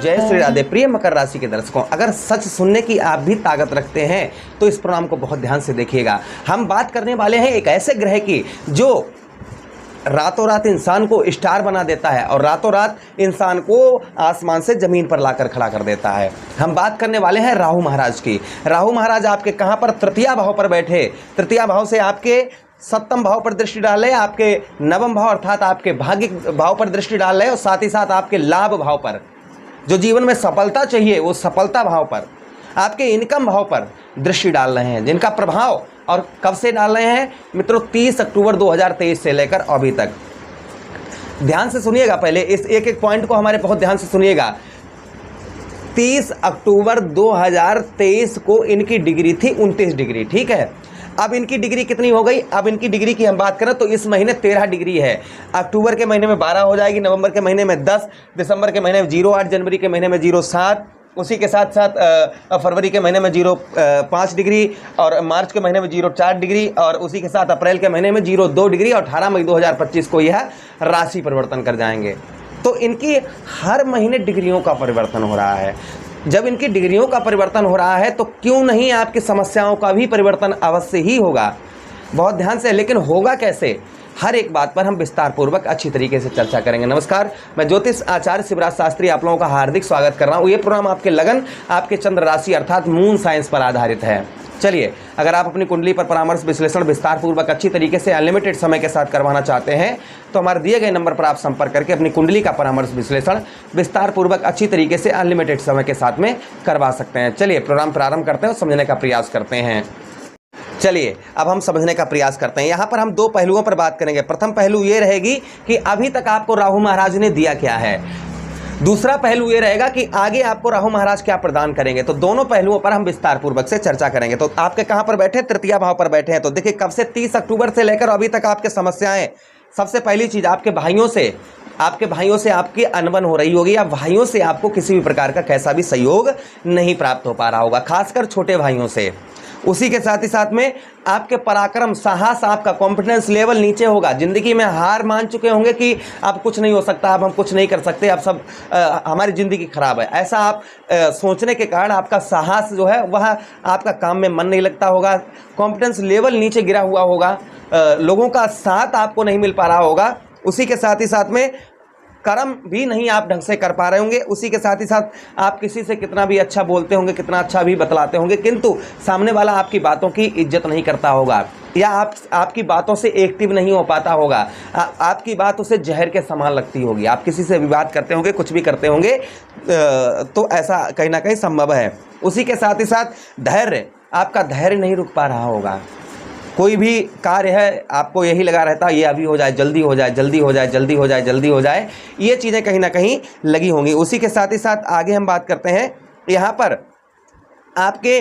जय श्री राधे। प्रिय मकर राशि के दर्शकों, अगर सच सुनने की आप भी ताकत रखते हैं तो इस प्रोग्राम को बहुत ध्यान से देखिएगा। हम बात करने वाले हैं एक ऐसे ग्रह की जो रातों रात इंसान को स्टार बना देता है और रातों रात इंसान को आसमान से जमीन पर लाकर खड़ा कर देता है। हम बात करने वाले हैं राहु महाराज की। राहु महाराज आपके कहां पर? तृतीय भाव पर बैठे। तृतीय भाव से आपके सप्तम भाव पर दृष्टि डाल रहे, आपके नवम भाव अर्थात आपके भाग्य भाव पर दृष्टि डाल रहे और साथ ही साथ आपके लाभ भाव पर, जो जीवन में सफलता चाहिए वो सफलता भाव पर, आपके इनकम भाव पर दृष्टि डाल रहे हैं, जिनका प्रभाव और कब से डाल रहे हैं मित्रों? 30 अक्टूबर 2023 से लेकर अभी तक। ध्यान से सुनिएगा, पहले इस एक एक पॉइंट को हमारे बहुत ध्यान से सुनिएगा। 30 अक्टूबर 2023 को इनकी डिग्री थी 29 डिग्री, ठीक है। अब इनकी डिग्री कितनी हो गई? अब इनकी डिग्री की हम बात करें तो इस महीने 13 डिग्री है। अक्टूबर के महीने में 12 हो जाएगी, नवंबर के महीने में 10, दिसंबर के महीने में 0.8, जनवरी के महीने में 0.7, उसी के साथ साथ फरवरी के महीने में 0.5 डिग्री और मार्च के महीने में 0.4 डिग्री और उसी के साथ अप्रैल के महीने में 0.2 डिग्री और 18 मई 2025 को यह राशि परिवर्तन कर जाएंगे। तो इनकी हर महीने डिग्रियों का परिवर्तन हो रहा है। जब इनकी डिग्रियों का परिवर्तन हो रहा है तो क्यों नहीं आपकी समस्याओं का भी परिवर्तन अवश्य ही होगा। बहुत ध्यान से, लेकिन होगा कैसे? हर एक बात पर हम विस्तार पूर्वक अच्छी तरीके से चर्चा करेंगे। नमस्कार, मैं ज्योतिष आचार्य शिवराज शास्त्री आप लोगों का हार्दिक स्वागत कर रहा हूँ। ये प्रोग्राम आपके लगन, आपके चंद्र राशि अर्थात मून साइंस पर आधारित है। चलिए, अगर आप अपनी कुंडली पर परामर्श विश्लेषण विस्तार पूर्वक अच्छी तरीके से अनलिमिटेड समय के साथ करवाना चाहते हैं तो हमारे दिए गए नंबर पर आप संपर्क करके अपनी कुंडली का परामर्श विश्लेषण विस्तार पूर्वक अच्छी तरीके से अनलिमिटेड समय के साथ में करवा सकते हैं। चलिए प्रोग्राम प्रारंभ करते हैं और समझने का प्रयास करते हैं। चलिए अब हम समझने का प्रयास करते हैं। यहाँ पर हम दो पहलुओं पर बात करेंगे। प्रथम पहलू ये रहेगी कि अभी तक आपको राहु महाराज ने दिया क्या है। दूसरा पहलू ये रहेगा कि आगे आपको राहु महाराज क्या प्रदान करेंगे। तो दोनों पहलुओं पर हम विस्तार पूर्वक से चर्चा करेंगे। तो आपके कहां पर बैठे? तृतीय भाव पर बैठे हैं। तो देखिए कब से 30 अक्टूबर से लेकर अभी तक आपके समस्याएं, सबसे पहली चीज आपके भाइयों से आपकी अनबन हो रही होगी या भाइयों से आपको किसी भी प्रकार का कैसा भी सहयोग नहीं प्राप्त हो पा रहा होगा, खासकर छोटे भाइयों से। उसी के साथ ही साथ में आपके पराक्रम, साहस, आपका कॉन्फिडेंस लेवल नीचे होगा। जिंदगी में हार मान चुके होंगे कि अब कुछ नहीं हो सकता, अब हम कुछ नहीं कर सकते, अब सब हमारी जिंदगी खराब है। ऐसा आप सोचने के कारण आपका साहस जो है वह आपका काम में मन नहीं लगता होगा, कॉन्फिडेंस लेवल नीचे गिरा हुआ होगा, लोगों का साथ आपको नहीं मिल पा रहा होगा। उसी के साथ ही साथ में कर्म भी नहीं आप ढंग से कर पा रहे होंगे। उसी के साथ ही साथ आप किसी से कितना भी अच्छा बोलते होंगे, कितना अच्छा भी बतलाते होंगे, किंतु सामने वाला आपकी बातों की इज्जत नहीं करता होगा या आपकी बातों से एक्टिव नहीं हो पाता होगा। आपकी बात उसे जहर के समान लगती होगी। आप किसी से विवाद करते होंगे, कुछ भी करते होंगे, तो ऐसा कहीं ना कहीं संभव है। उसी के साथ ही साथ धैर्य, आपका धैर्य नहीं रुक पा रहा होगा। कोई भी कार्य है आपको यही लगा रहता है ये अभी हो जाए, जल्दी हो जाए, जल्दी हो जाए, जल्दी हो जाए, जल्दी हो जाए, ये चीज़ें कहीं ना कहीं लगी होंगी। उसी के साथ ही साथ आगे हम बात करते हैं। यहाँ पर आपके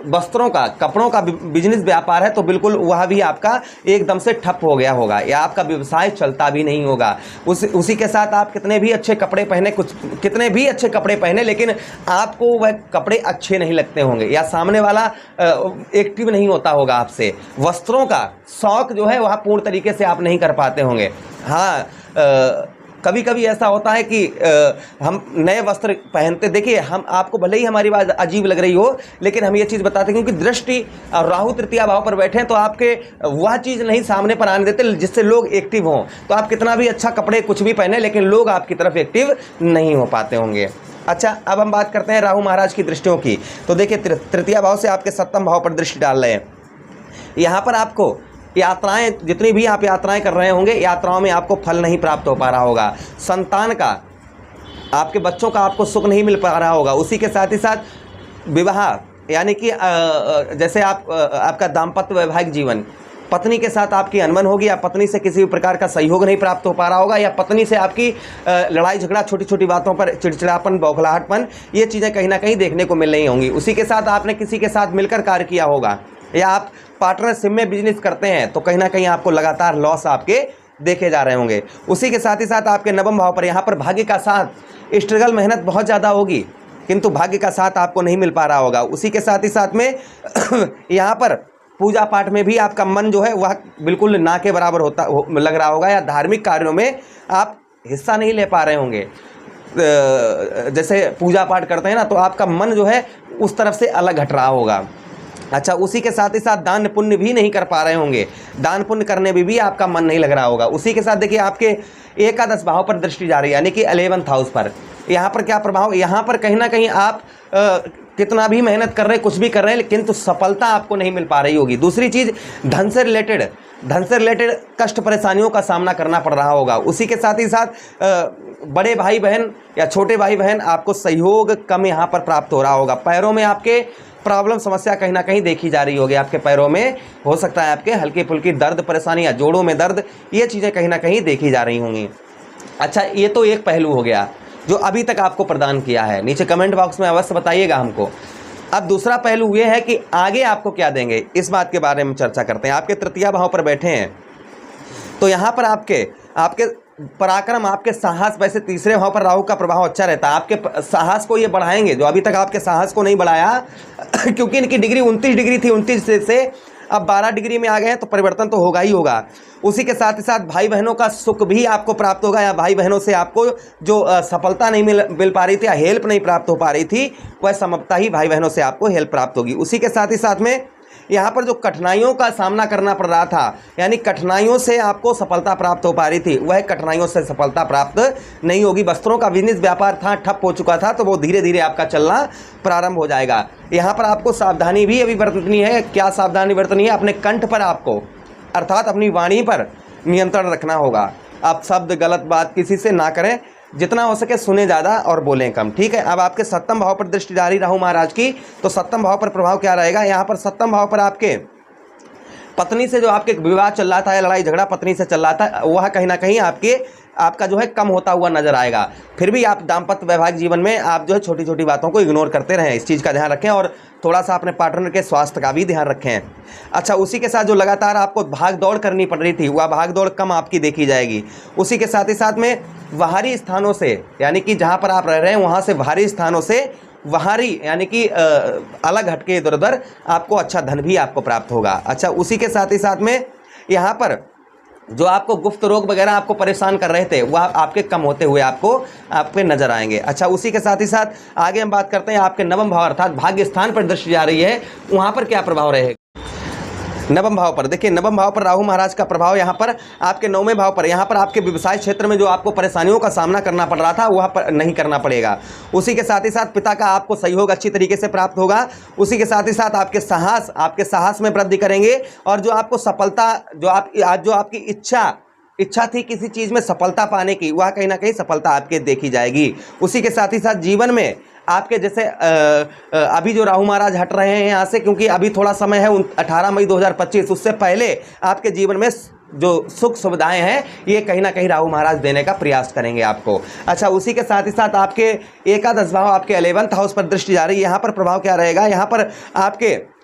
वस्त्रों का, कपड़ों का बिजनेस व्यापार है तो बिल्कुल वह भी आपका एकदम से ठप हो गया होगा या आपका व्यवसाय चलता भी नहीं होगा। उसी के साथ आप कितने भी अच्छे कपड़े पहने लेकिन आपको वह कपड़े अच्छे नहीं लगते होंगे या सामने वाला एक्टिव नहीं होता होगा आपसे। वस्त्रों का शौक जो है वह पूर्ण तरीके से आप नहीं कर पाते होंगे। हाँ, कभी कभी ऐसा होता है कि हम नए वस्त्र पहनते, देखिए हम आपको भले ही हमारी बात अजीब लग रही हो लेकिन हम ये चीज़ बताते हैं क्योंकि दृष्टि और राहु तृतीय भाव पर बैठे हैं तो आपके वह चीज़ नहीं सामने पर आने देते जिससे लोग एक्टिव हों। तो आप कितना भी अच्छा कपड़े कुछ भी पहने लेकिन लोग आपकी तरफ एक्टिव नहीं हो पाते होंगे। अच्छा, अब हम बात करते हैं राहु महाराज की दृष्टियों की। तो देखिए तृतीय भाव से आपके सप्तम भाव पर दृष्टि डाल रहे हैं। यहाँ पर आपको यात्राएं, जितनी भी आप यात्राएं कर रहे होंगे, यात्राओं में आपको फल नहीं प्राप्त हो पा रहा होगा। संतान का, आपके बच्चों का आपको सुख नहीं मिल पा रहा होगा। उसी के साथ ही साथ विवाह, यानी कि जैसे आपका दाम्पत्य वैवाहिक जीवन, पत्नी के साथ आपकी अनबन होगी या पत्नी से किसी भी प्रकार का सहयोग नहीं प्राप्त हो पा रहा होगा या पत्नी से आपकी लड़ाई झगड़ा, छोटी छोटी बातों पर चिड़चिड़ापन, बौखलाहटपन, ये चीज़ें कहीं ना कहीं देखने को मिल रही होंगी। उसी के साथ आपने किसी के साथ मिलकर कार्य किया होगा या आप पार्टनरशिप में बिजनेस करते हैं तो कहीं ना कहीं आपको लगातार लॉस आपके देखे जा रहे होंगे। उसी के साथ ही साथ आपके नवम भाव पर यहाँ पर भाग्य का साथ, स्ट्रगल, मेहनत बहुत ज़्यादा होगी किंतु भाग्य का साथ आपको नहीं मिल पा रहा होगा। उसी के साथ ही साथ में यहाँ पर पूजा पाठ में भी आपका मन जो है वह बिल्कुल ना के बराबर लग रहा होगा या धार्मिक कार्यों में आप हिस्सा नहीं ले पा रहे होंगे। जैसे पूजा पाठ करते हैं ना, तो आपका मन जो है उस तरफ से अलग हट रहा होगा। अच्छा, उसी के साथ ही साथ दान पुण्य भी नहीं कर पा रहे होंगे, दान पुण्य करने में भी आपका मन नहीं लग रहा होगा। उसी के साथ देखिए आपके एकादश भाव पर दृष्टि जा रही है, यानी कि 11th हाउस पर। यहाँ पर क्या प्रभाव, यहाँ पर कहीं ना कहीं आप कितना भी मेहनत कर रहे हैं, कुछ भी कर रहे हैं, लेकिन तो सफलता आपको नहीं मिल पा रही होगी। दूसरी चीज़, धन से रिलेटेड कष्ट परेशानियों का सामना करना पड़ रहा होगा। उसी के साथ ही साथ बड़े भाई बहन या छोटे भाई बहन आपको सहयोग कम यहाँ पर प्राप्त हो रहा होगा। पैरों में आपके प्रॉब्लम समस्या कहीं ना कहीं देखी जा रही होगी, आपके पैरों में हो सकता है आपके हल्की फुल्की दर्द परेशानी या जोड़ों में दर्द, ये चीज़ें कहीं ना कहीं देखी जा रही होंगी। अच्छा, ये तो एक पहलू हो गया जो अभी तक आपको प्रदान किया है, नीचे कमेंट बॉक्स में अवश्य बताइएगा हमको। अब दूसरा पहलू ये है कि आगे आपको क्या देंगे, इस बात के बारे में चर्चा करते हैं। आपके तृतीय भाव पर बैठे हैं, तो यहाँ पर आपके पराक्रम, आपके साहस, वैसे तीसरे भाव पर राहु का प्रभाव अच्छा रहता है, आपके साहस को ये बढ़ाएंगे, जो अभी तक आपके साहस को नहीं बढ़ाया क्योंकि इनकी डिग्री 29 डिग्री थी, 29 से अब 12 डिग्री में आ गए हैं, तो परिवर्तन तो होगा ही होगा। उसी के साथ ही साथ भाई बहनों का सुख भी आपको प्राप्त होगा, या भाई बहनों से आपको जो सफलता नहीं मिल पा रही थी या हेल्प नहीं प्राप्त हो पा रही थी, वह समझता ही भाई बहनों से आपको हेल्प प्राप्त होगी। उसी के साथ ही साथ में यहाँ पर जो कठिनाइयों का सामना करना पड़ रहा था, यानी कठिनाइयों से आपको सफलता प्राप्त हो पा रही थी, वह कठिनाइयों से सफलता प्राप्त नहीं होगी। वस्त्रों का बिजनेस व्यापार था, ठप हो चुका था, तो वो धीरे धीरे आपका चलना प्रारंभ हो जाएगा। यहाँ पर आपको सावधानी भी अभी बरतनी है। क्या सावधानी बरतनी है? अपने कंठ पर आपको, अर्थात अपनी वाणी पर नियंत्रण रखना होगा। आप शब्द गलत बात किसी से ना करें, जितना हो सके सुने ज़्यादा और बोलें कम, ठीक है। अब आपके 7वें भाव पर दृष्टि जा रही राहु महाराज की, तो 7वें भाव पर प्रभाव क्या रहेगा? यहाँ पर 7वें भाव पर आपके पत्नी से जो आपके विवाद चल रहा था या लड़ाई झगड़ा पत्नी से चल रहा था, वह कहीं ना कहीं आपका जो है कम होता हुआ नजर आएगा। फिर भी आप दाम्पत्य वैवाहिक जीवन में आप जो है छोटी छोटी बातों को इग्नोर करते रहें, इस चीज़ का ध्यान रखें, और थोड़ा सा अपने पार्टनर के स्वास्थ्य का भी ध्यान रखें। अच्छा, उसी के साथ जो लगातार आपको भाग दौड़ करनी पड़ रही थी, वह भाग दौड़ कम आपकी देखी जाएगी। उसी के साथ ही साथ में बाहरी स्थानों से, यानी कि जहाँ पर आप रह रहे हैं वहाँ से बाहरी स्थानों से, बाहरी यानी कि अलग हटके इधर उधर आपको अच्छा धन भी आपको प्राप्त होगा। अच्छा, उसी के साथ ही साथ में यहाँ पर जो आपको गुप्त रोग वगैरह आपको परेशान कर रहे थे, वह आपके कम होते हुए आपके नजर आएंगे। अच्छा, उसी के साथ ही साथ आगे हम बात करते हैं आपके 9वें भाव अर्थात भाग्य स्थान पर दृष्टि जा रही है, वहाँ पर क्या प्रभाव रहेगा? 9वें भाव पर देखिए, 9वें भाव पर राहु महाराज का प्रभाव यहाँ पर आपके 9वें भाव पर, यहाँ पर आपके व्यवसाय क्षेत्र में जो आपको परेशानियों का सामना करना पड़ रहा था, वह नहीं करना पड़ेगा। उसी के साथ ही साथ पिता का आपको सहयोग अच्छी तरीके से प्राप्त होगा। उसी के साथ ही साथ आपके साहस में वृद्धि करेंगे, और जो आपको सफलता, जो आपकी इच्छा थी किसी चीज़ में सफलता पाने की, वह कहीं ना कहीं सफलता आपके देखी जाएगी। उसी के साथ ही साथ जीवन में आपके जैसे अभी जो राहु महाराज हट रहे हैं यहाँ से, क्योंकि अभी थोड़ा समय है 18 मई 2025, उससे पहले आपके जीवन में जो सुख सुविधाएं हैं ये कहीं ना कहीं राहु महाराज देने का प्रयास करेंगे आपको। अच्छा, उसी के साथ ही साथ आपके एकादश भाव आपके 11th हाउस पर दृष्टि जा रही है, यहाँ पर प्रभाव क्या रहेगा? यहाँ पर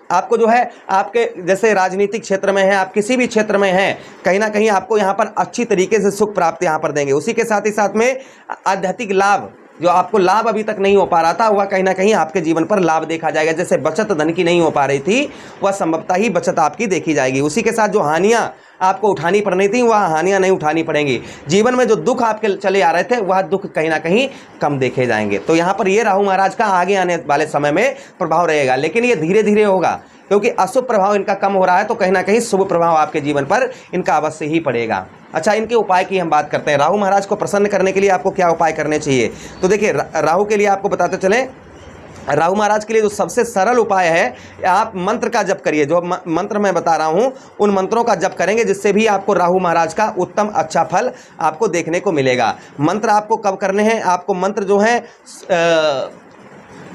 आपको जो है आपके जैसे राजनीतिक क्षेत्र में है, आप किसी भी क्षेत्र में हैं, कहीं ना कहीं आपको यहाँ पर अच्छी तरीके से सुख प्राप्त यहाँ पर देंगे। उसी के साथ ही साथ में आध्यात्मिक लाभ, जो आपको लाभ अभी तक नहीं हो पा रहा था, वह कहीं ना कहीं आपके जीवन पर लाभ देखा जाएगा। जैसे बचत धन की नहीं हो पा रही थी, वह संभवतः ही बचत आपकी देखी जाएगी। उसी के साथ जो हानियां आपको उठानी पड़नी थी, वह हानियां नहीं उठानी पड़ेंगी। जीवन में जो दुख आपके चले आ रहे थे, वह दुख कहीं ना कहीं कम देखे जाएंगे। तो यहाँ पर ये राहु महाराज का आगे आने वाले समय में प्रभाव रहेगा, लेकिन ये धीरे धीरे होगा, क्योंकि अशुभ प्रभाव इनका कम हो रहा है, तो कहीं ना कहीं शुभ प्रभाव आपके जीवन पर इनका अवश्य ही पड़ेगा। अच्छा, इनके उपाय की हम बात करते हैं। राहु महाराज को प्रसन्न करने के लिए आपको क्या उपाय करने चाहिए? तो देखिए, राहु के लिए आपको बताते चलें, राहु महाराज के लिए जो सबसे सरल उपाय है, आप मंत्र का जप करिए। जो मंत्र मैं बता रहा हूं, उन मंत्रों का जप करेंगे, जिससे भी आपको राहु महाराज का उत्तम अच्छा फल आपको देखने को मिलेगा। मंत्र आपको कब करने हैं? आपको मंत्र जो है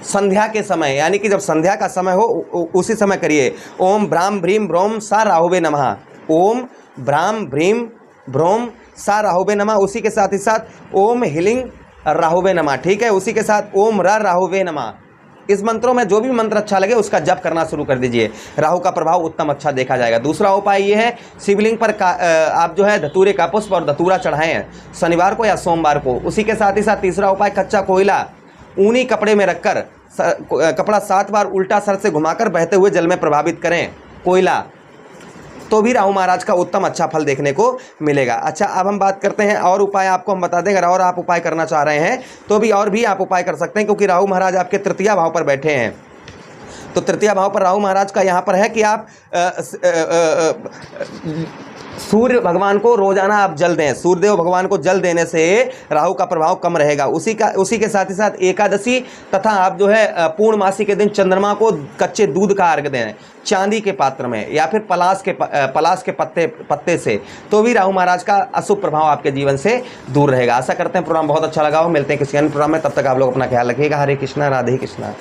संध्या के समय, यानी कि जब संध्या का समय हो उसी समय करिए। ओम भ्राम भ्रीम भ्रोम सा राहुवे नमः। ओम भ्राम भ्रीम भ्रोम सा राहुवे नमः। उसी के साथ ही साथ ओम हीलिंग राहुवे नमः, ठीक है। उसी के साथ ओम र राहुवे नमः। इस मंत्रों में जो भी मंत्र अच्छा लगे उसका जप करना शुरू कर दीजिए, राहु का प्रभाव उत्तम अच्छा देखा जाएगा। दूसरा उपाय ये है, शिवलिंग पर आप जो है धतूरे का पुष्प और धतूरा चढ़ाएं शनिवार को या सोमवार को। उसी के साथ ही साथ तीसरा उपाय, कच्चा कोयला ऊनी कपड़े में रखकर कपड़ा 7 बार उल्टा सर से घुमाकर बहते हुए जल में प्रभावित करें। कोयला तो भी राहु महाराज का उत्तम अच्छा फल देखने को मिलेगा। अच्छा, अब हम बात करते हैं और उपाय आपको हम बता दें। अगर और आप उपाय करना चाह रहे हैं तो भी और भी आप उपाय कर सकते हैं, क्योंकि राहु महाराज आपके तृतीय भाव पर बैठे हैं। तो तृतीय भाव पर राहु महाराज का यहाँ पर है कि आप सूर्य भगवान को रोजाना आप जल दें। सूर्यदेव भगवान को जल देने से राहु का प्रभाव कम रहेगा। उसी के साथ ही साथ एकादशी तथा आप जो है पूर्णमासी के दिन चंद्रमा को कच्चे दूध का अर्घ दें, चांदी के पात्र में या फिर पलाश के पत्ते से, तो भी राहु महाराज का अशुभ प्रभाव आपके जीवन से दूर रहेगा। आशा करते हैं प्रोग्राम बहुत अच्छा लगा हो। मिलते हैं किसी अन्य प्रोग्राम में, तब तक आप लोग अपना ख्याल रखिएगा। हरे कृष्णा, राधे कृष्णा।